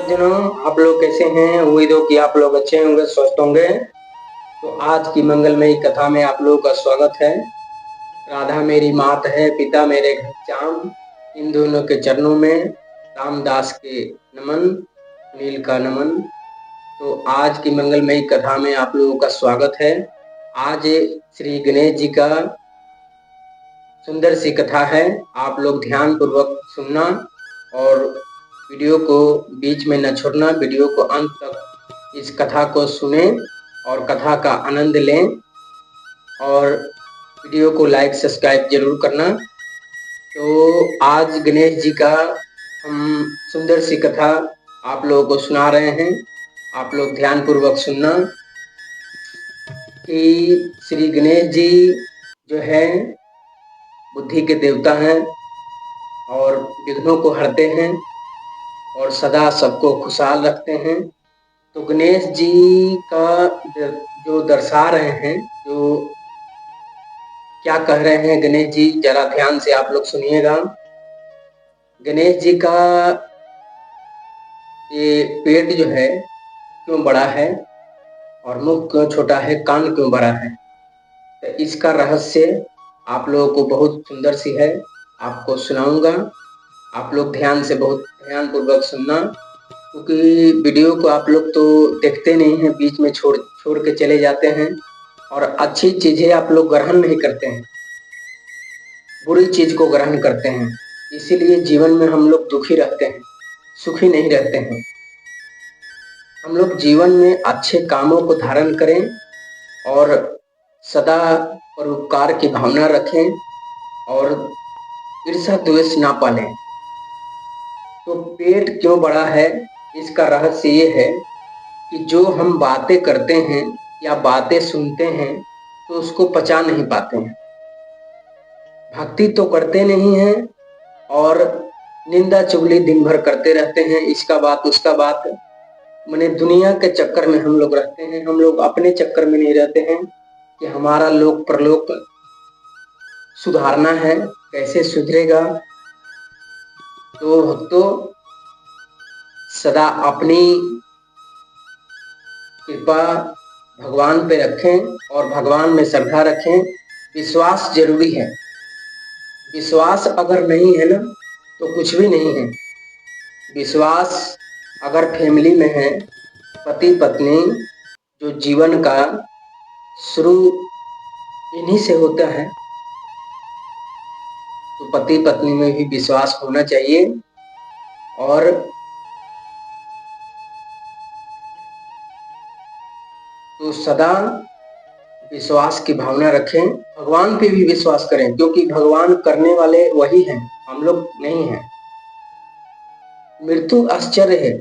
जनों, आप लोग कैसे हैं? उम्मीद हो कि आप लोग अच्छे होंगे, स्वस्थ होंगे। तो आज की मंगलमयी कथा में आप लोगों का स्वागत है। राधा मेरी मात है, पिता मेरे घनश्याम, इन दोनों के चरणों में रामदास के नमन, नील का नमन। तो आज की मंगलमयी कथा में आप लोगों का स्वागत है। आज श्री गणेश जी का सुंदर सी कथा है। आप लोग ध्यान पूर्वक सुनना और वीडियो को बीच में न छोड़ना। वीडियो को अंत तक इस कथा को सुने और कथा का आनंद लें और वीडियो को लाइक सब्सक्राइब जरूर करना। तो आज गणेश जी का हम सुंदर सी कथा आप लोगों को सुना रहे हैं। आप लोग ध्यान पूर्वक सुनना कि श्री गणेश जी जो है बुद्धि के देवता हैं और विघ्नों को हरते हैं और सदा सबको खुशहाल रखते हैं। तो गणेश जी का जो दर्शा रहे हैं, जो क्या कह रहे हैं गणेश जी, जरा ध्यान से आप लोग सुनिएगा। गणेश जी का ये पेट जो है क्यों बड़ा है और मुख क्यों छोटा है, कान क्यों बड़ा है, तो इसका रहस्य आप लोगों को बहुत सुंदर सी है, आपको सुनाऊंगा। आप लोग ध्यान से, बहुत ध्यान पूर्वक सुनना, क्योंकि वीडियो को आप लोग तो देखते नहीं हैं, बीच में छोड़ छोड़ के चले जाते हैं और अच्छी चीजें आप लोग ग्रहण नहीं करते हैं, बुरी चीज को ग्रहण करते हैं। इसीलिए जीवन में हम लोग दुखी रहते हैं, सुखी नहीं रहते हैं। हम लोग जीवन में अच्छे कामों को धारण करें और सदा परोपकार की भावना रखें और ईर्ष्या द्वेष ना पालें। तो पेट क्यों बड़ा है, इसका रहस्य ये है कि जो हम बातें करते हैं या बातें सुनते हैं तो उसको पचा नहीं पाते हैं। भक्ति तो करते नहीं हैं और निंदा चुगली दिन भर करते रहते हैं, इसका बात उसका बात, माने दुनिया के चक्कर में हम लोग रहते हैं। हम लोग अपने चक्कर में नहीं रहते हैं कि हमारा लोक परलोक सुधारना है, कैसे सुधरेगा। तो भक्तों, सदा अपनी कृपा भगवान पे रखें और भगवान में श्रद्धा रखें। विश्वास जरूरी है। विश्वास अगर नहीं है ना तो कुछ भी नहीं है। विश्वास अगर फैमिली में है, पति पत्नी, जो जीवन का शुरू इन्हीं से होता है, तो पति पत्नी में भी विश्वास होना चाहिए और तो सदा विश्वास की भावना रखें। भगवान पे भी विश्वास करें, क्योंकि भगवान करने वाले वही हैं, हम लोग नहीं हैं। मृत्यु आश्चर्य है,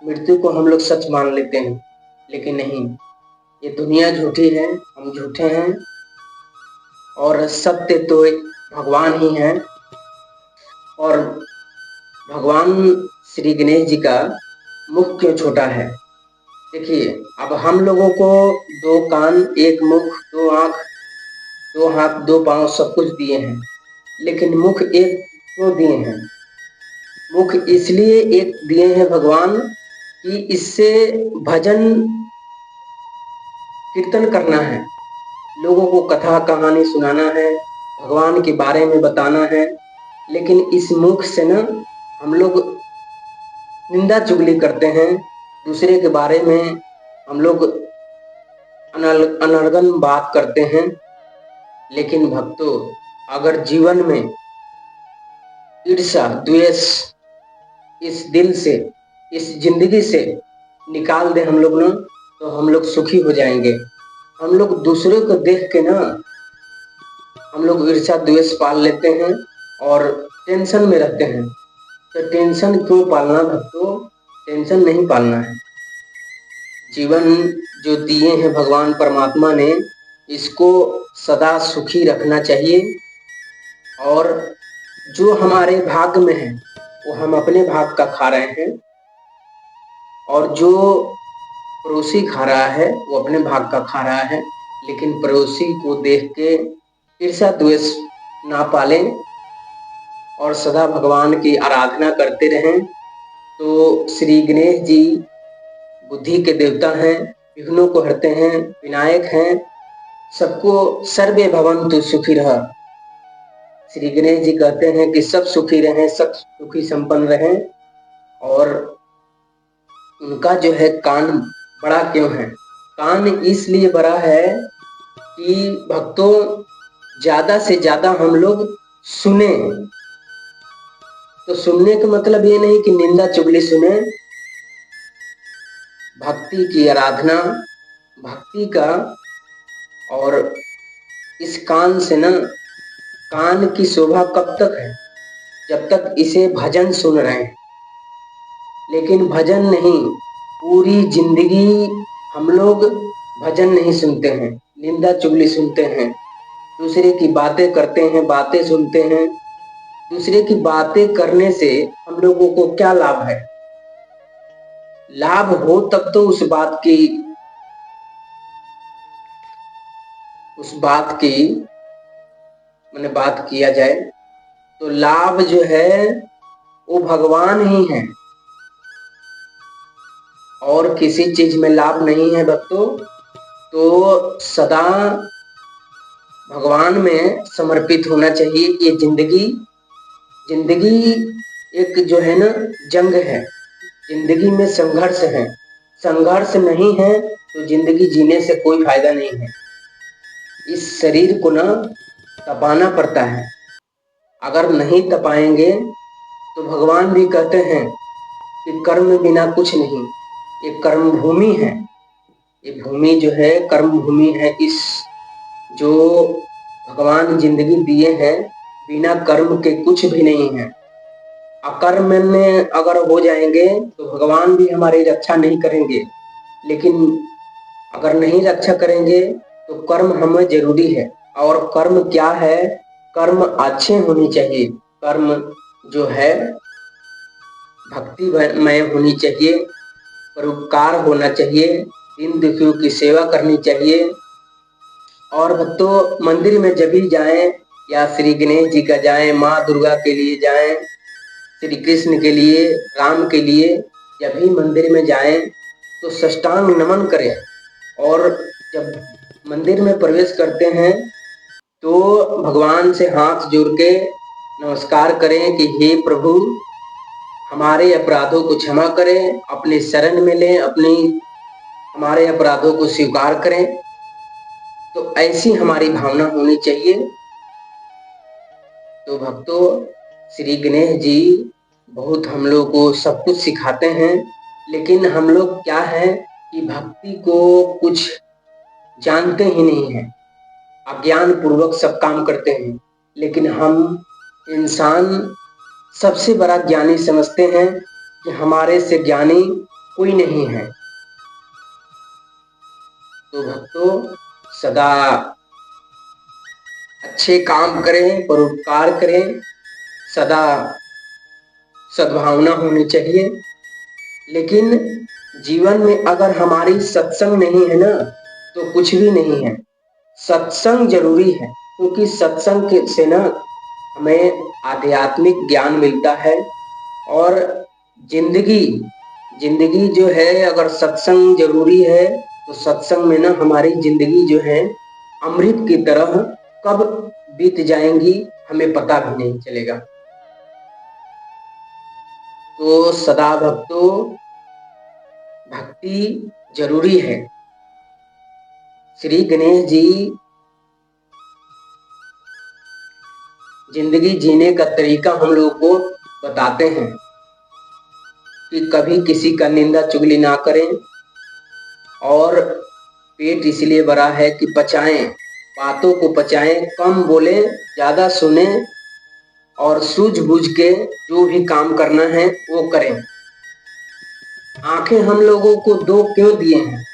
मृत्यु को हम लोग सच मान लेते हैं, लेकिन नहीं, ये दुनिया झूठी है, हम झूठे हैं और सत्य तो एक भगवान ही है। और भगवान श्री गणेश जी का मुख क्यों छोटा है? देखिए, अब हम लोगों को दो कान, एक मुख, दो आंख, दो हाथ, दो पांव सब कुछ दिए हैं, लेकिन मुख एक क्यों दिए हैं? मुख इसलिए एक दिए हैं भगवान कि इससे भजन कीर्तन करना है, लोगों को कथा कहानी सुनाना है, भगवान के बारे में बताना है। लेकिन इस मुख से ना हम लोग निंदा चुगली करते हैं, दूसरे के बारे में हम लोग अनर्गल बात करते हैं। लेकिन भक्तों, अगर जीवन में ईर्ष्या द्वेष इस दिल से, इस जिंदगी से निकाल दे हम लोग ना, तो हम लोग सुखी हो जाएंगे। हम लोग दूसरों को देख के ना हम लोग ईर्ष्या द्वेष पाल लेते हैं और टेंशन में रहते हैं। तो टेंशन क्यों पालना भक्तों? टेंशन नहीं पालना है। जीवन जो दिए हैं भगवान परमात्मा ने, इसको सदा सुखी रखना चाहिए और जो हमारे भाग्य में है वो हम अपने भाग का खा रहे हैं और जो पड़ोसी खा रहा है वो अपने भाग का खा रहा है। लेकिन पड़ोसी को देख के ईर्ष्या द्वेष ना पालें और सदा भगवान की आराधना करते रहें तो श्री गणेश जी बुद्धि के देवता हैं, विघ्नों को हरते हैं, विनायक हैं, सबको सर्वे भवन्तु सुखी रह। श्री गणेश जी कहते हैं कि सब सुखी रहें, सब सुखी संपन्न रहें। और उनका जो है कान बड़ा क्यों है? कान इसलिए बड़ा है कि भक्तों ज्यादा से ज्यादा हम लोग सुने। तो सुनने का मतलब ये नहीं कि निंदा चुगली सुने, भक्ति की आराधना, भक्ति का। और इस कान से ना, कान की शोभा कब तक है? जब तक इसे भजन सुन रहे हैं। लेकिन भजन नहीं, पूरी जिंदगी हम लोग भजन नहीं सुनते हैं, निंदा चुगली सुनते हैं, दूसरे की बातें करते हैं, बातें सुनते हैं। दूसरे की बातें करने से हम लोगों को क्या लाभ है? लाभ हो तब तो उस बात की मैंने बात किया जाए। तो लाभ जो है वो भगवान ही है, और किसी चीज में लाभ नहीं है भक्तों। तो सदा भगवान में समर्पित होना चाहिए। ये जिंदगी एक जो है ना जंग है, जिंदगी में संघर्ष है। संघर्ष नहीं है तो जिंदगी जीने से कोई फायदा नहीं है। इस शरीर को ना तपाना पड़ता है। अगर नहीं तपाएंगे तो भगवान भी कहते हैं कि कर्म बिना कुछ नहीं। ये कर्म भूमि है, ये भूमि जो है कर्म भूमि है। इस जो भगवान जिंदगी दिए हैं, बिना कर्म के कुछ भी नहीं है। अकर्म में अगर हो जाएंगे तो भगवान भी हमारी रक्षा नहीं करेंगे। लेकिन अगर नहीं रक्षा करेंगे तो कर्म हमें जरूरी है। और कर्म क्या है? कर्म अच्छे होने चाहिए। कर्म जो है भक्तिमय होनी चाहिए, परोपकार होना चाहिए, दीन दुखियों की सेवा करनी चाहिए। और भक्तों मंदिर में जब भी जाएं, या श्री गणेश जी का जाएं, माँ दुर्गा के लिए जाएं, श्री कृष्ण के लिए, राम के लिए जब भी मंदिर में जाएं तो साष्टांग नमन करें। और जब मंदिर में प्रवेश करते हैं तो भगवान से हाथ जोड़ के नमस्कार करें कि हे प्रभु, हमारे अपराधों को क्षमा करें, अपने शरण में लें, हमारे अपराधों को स्वीकार करें। तो ऐसी हमारी भावना होनी चाहिए। तो भक्तों श्री गणेश जी बहुत हम लोग को सब कुछ सिखाते हैं। लेकिन हम लोग क्या है कि भक्ति को कुछ जानते ही नहीं है, अज्ञान पूर्वक सब काम करते हैं। लेकिन हम इंसान सबसे बड़ा ज्ञानी समझते हैं कि हमारे से ज्ञानी कोई नहीं है। तो भक्तों सदा अच्छे काम करें, परोपकार करें, सदा सद्भावना होनी चाहिए। लेकिन जीवन में अगर हमारी सत्संग नहीं है ना तो कुछ भी नहीं है। सत्संग जरूरी है, क्योंकि सत्संग से ना हमें आध्यात्मिक ज्ञान मिलता है। और जिंदगी जो है, अगर सत्संग जरूरी है तो सत्संग में ना हमारी जिंदगी जो है अमृत की तरह कब बीत जाएंगी हमें पता भी नहीं चलेगा। तो सदा भक्तों भक्ति जरूरी है। श्री गणेश जी जिंदगी जीने का तरीका हम लोग को बताते हैं कि कभी किसी का निंदा चुगली ना करें। और पेट इसलिए बड़ा है कि पचाएं, बातों को पचाएं, कम बोले, ज्यादा सुने, और सूझबूझ के जो भी काम करना है वो करें। आंखें हम लोगों को दो क्यों दिए हैं?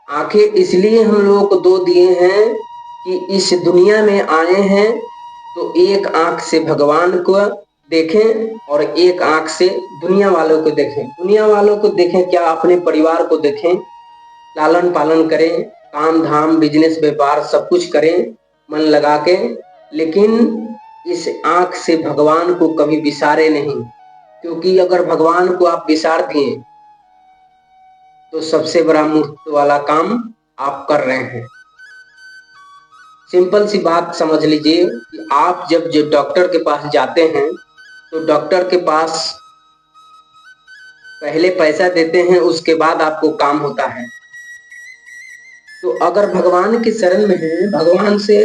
आंखें इसलिए हम लोगों को दो दिए हैं कि इस दुनिया में आए हैं तो एक आंख से भगवान को देखें और एक आंख से दुनिया वालों को देखें। दुनिया वालों को देखें क्या? अपने परिवार को देखें, लालन पालन करें, काम धाम बिजनेस व्यापार सब कुछ करें मन लगा के। लेकिन इस आंख से भगवान को कभी विसारे नहीं। क्योंकि अगर भगवान को आप विसार दिए तो सबसे बड़ा मूर्ख वाला काम आप कर रहे हैं। सिंपल सी बात समझ लीजिए कि आप जब जो डॉक्टर के पास जाते हैं तो डॉक्टर के पास पहले पैसा देते हैं, उसके बाद आपको काम होता है। तो अगर भगवान की शरण में है, भगवान से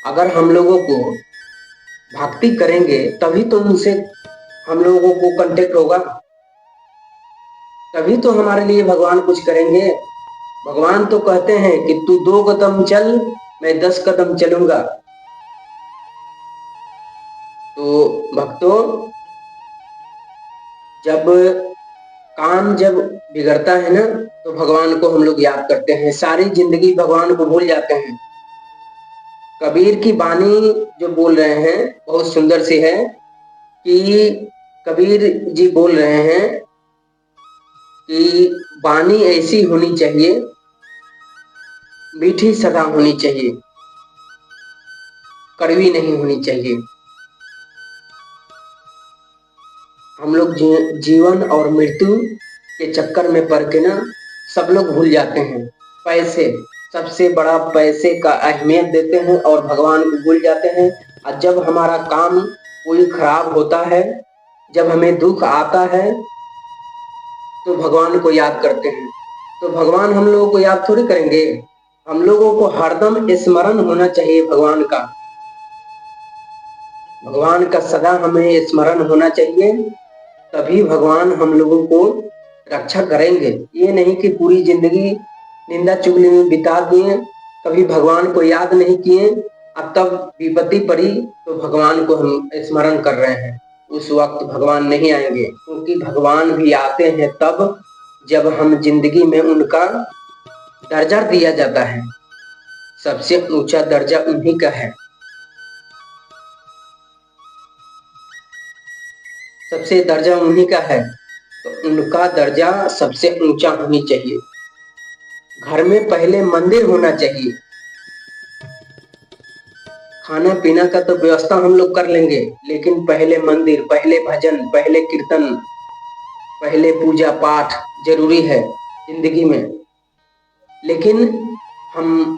अगर हम लोगों को भक्ति करेंगे तभी तो उनसे हम लोगों को कांटेक्ट होगा, तभी तो हमारे लिए भगवान कुछ करेंगे। भगवान तो कहते हैं कि तू 2 कदम चल, मैं 10 कदम चलूंगा। तो भक्तों, जब काम जब बिगड़ता है ना तो भगवान को हम लोग याद करते हैं, सारी जिंदगी भगवान को भूल जाते हैं। कबीर की वाणी जो बोल रहे हैं बहुत सुंदर सी है कि कबीर जी बोल रहे हैं कि वाणी ऐसी होनी चाहिए, मीठी सदा होनी चाहिए, कड़वी नहीं होनी चाहिए। हम लोग जीवन और मृत्यु के चक्कर में पड़ के ना सब लोग भूल जाते हैं। पैसे, सबसे बड़ा पैसे का अहमियत देते हैं और भगवान को भूल जाते हैं। और जब हमारा काम कोई खराब होता है, जब हमें दुख आता है तो भगवान को याद करते हैं। तो भगवान हम लोगों को याद थोड़ी करेंगे, हम लोगों को हरदम स्मरण होना चाहिए भगवान का। भगवान का सदा हमें स्मरण होना चाहिए, तभी भगवान हम लोगों को रक्षा करेंगे। ये नहीं कि पूरी जिंदगी निंदा चुगली में बिता दिए, कभी भगवान को याद नहीं किए, अब तब विपत्ति पड़ी तो भगवान को हम स्मरण कर रहे हैं। उस वक्त भगवान नहीं आएंगे, क्योंकि भगवान भी आते हैं तब जब हम जिंदगी में उनका दर्जा दिया जाता है। सबसे ऊंचा दर्जा उन्हीं का है, सबसे दर्जा उन्हीं का है, तो उनका दर्जा सबसे ऊंचा होनी चाहिए। घर में पहले मंदिर होना चाहिए। खाना पीना का तो व्यवस्था हम लोग कर लेंगे, लेकिन पहले मंदिर, पहले भजन, पहले कीर्तन, पहले पूजा पाठ जरूरी है जिंदगी में। लेकिन हम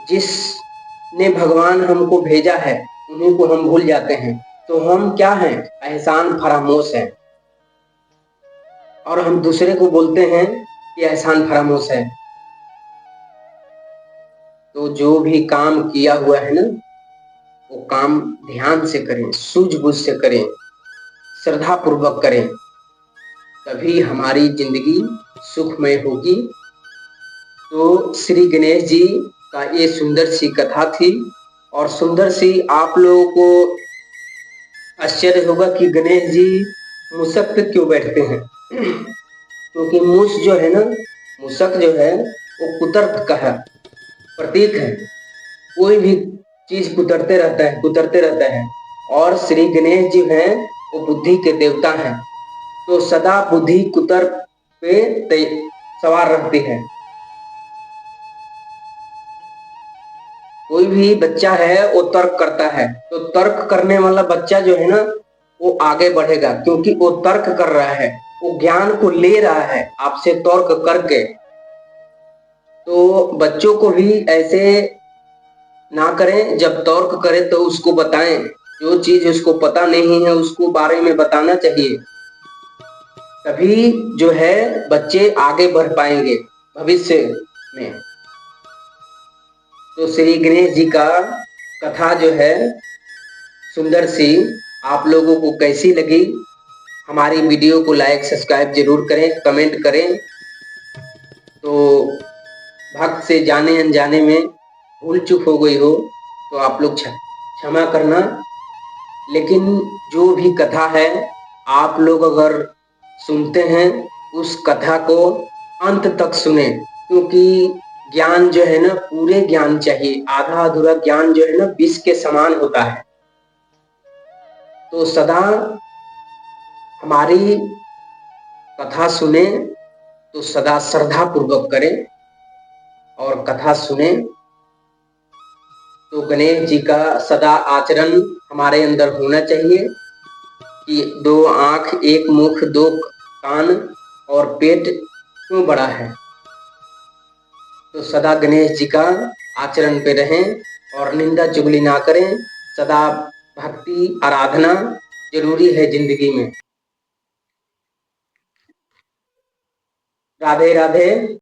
जिसने भगवान हमको भेजा है उन्हीं को हम भूल जाते हैं। तो हम क्या हैं? एहसान फरामोश हैं, और हम दूसरे को बोलते हैं कि एहसान फरामोश है। तो जो भी काम किया हुआ है ना, वो काम ध्यान से करें, सूझबूझ से करें, श्रद्धा पूर्वक करें, तभी हमारी जिंदगी सुखमय होगी। तो श्री गणेश जी का ये सुंदर सी कथा थी, और सुंदर सी आप लोगों को आश्चर्य होगा कि गणेश जी मूसक पे क्यों बैठते हैं। क्योंकि मूस जो है ना, मूसक जो है वो कुतर्क का प्रतीक है। कोई भी चीज कुतरते रहता है, कुतरते रहता है, और श्री गणेश जी हैं वो बुद्धि के देवता हैं। तो सदा बुद्धि कुतर्क पे सवार रहती है। कोई भी बच्चा है वो तर्क करता है, तो तर्क करने वाला बच्चा जो है ना वो आगे बढ़ेगा, क्योंकि वो तर्क कर रहा है, वो ज्ञान को ले रहा है आपसे तर्क करके। तो बच्चों को भी ऐसे ना करें, जब तर्क करें तो उसको बताएं, जो चीज उसको पता नहीं है उसको बारे में बताना चाहिए, तभी जो है बच्चे आगे बढ़ पाएंगे भविष्य में। तो श्री गणेश जी का कथा जो है सुंदर सी, आप लोगों को कैसी लगी? हमारी वीडियो को लाइक सब्सक्राइब जरूर करें, कमेंट करें। तो भक्त से जाने अनजाने में भूल चूक हो गई हो तो आप लोग क्षमा करना। लेकिन जो भी कथा है आप लोग अगर सुनते हैं उस कथा को अंत तक सुने, क्योंकि ज्ञान जो है ना पूरे ज्ञान चाहिए, आधा अधूरा ज्ञान जो है ना विष के समान होता है। तो सदा हमारी कथा सुने तो सदा श्रद्धा पूर्वक करें, और कथा सुने तो गणेश जी का सदा आचरण हमारे अंदर होना चाहिए कि 2 आँख, 1 मुख, 2 कान और पेट क्यों बड़ा है। तो सदा गणेश जी का आचरण पे रहें और निंदा चुगली ना करें। सदा भक्ति आराधना जरूरी है जिंदगी में। राधे राधे।